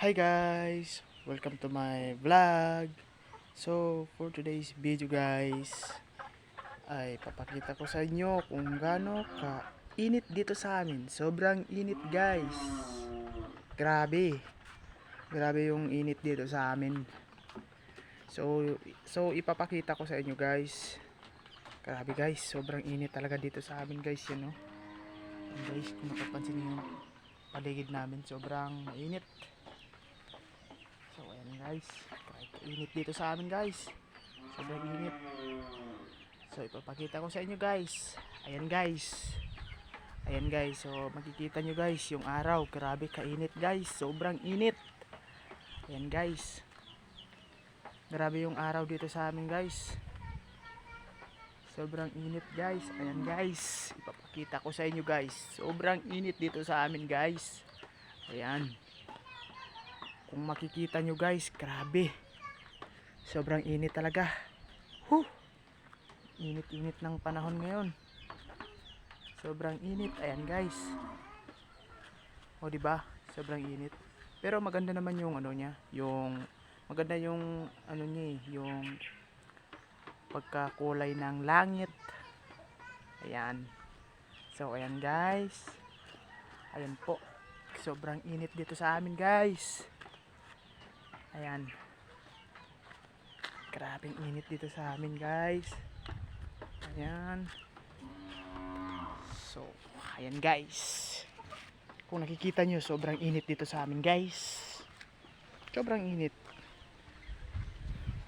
Hi guys! Welcome to my vlog. So, for today's video guys, ay papakita ko sa inyo kung gaano ka init dito sa amin. Sobrang init guys. Grabe. Grabe yung init dito sa amin. So ipapakita ko sa inyo guys. Grabe guys, sobrang init talaga dito sa amin guys, yun no. Yan guys, kung mapapansin niyo yung paligid namin, sobrang mainit. So ayan guys, kahit init dito sa amin guys, sobrang init. So ipapakita ko sa inyo guys. Ayan guys. Ayan guys, so makikita nyo guys yung araw, grabe kainit guys, sobrang init. Ayan guys, grabe yung araw dito sa amin guys, sobrang init guys. Ayan guys, ipapakita ko sa inyo guys, sobrang init dito sa amin guys. Ayan, kung makikita nyo guys, grabe, sobrang init talaga. Init-init ng panahon ngayon, sobrang init. Ayan guys, o di ba, sobrang init. Pero maganda naman yung ano niya, yung maganda yung ano niya, yung pagkakulay ng langit. Ayan, so ayan guys, ayan po, sobrang init dito sa amin guys. Ayan, grabing init dito sa amin guys. Ayan, so ayan guys, kung nakikita nyo, sobrang init dito sa amin guys, sobrang init,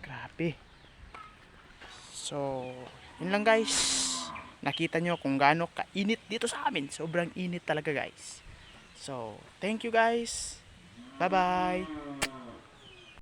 grabe. So yun lang guys, nakita nyo kung gaano kainit dito sa amin, sobrang init talaga guys. So thank you guys, bye bye.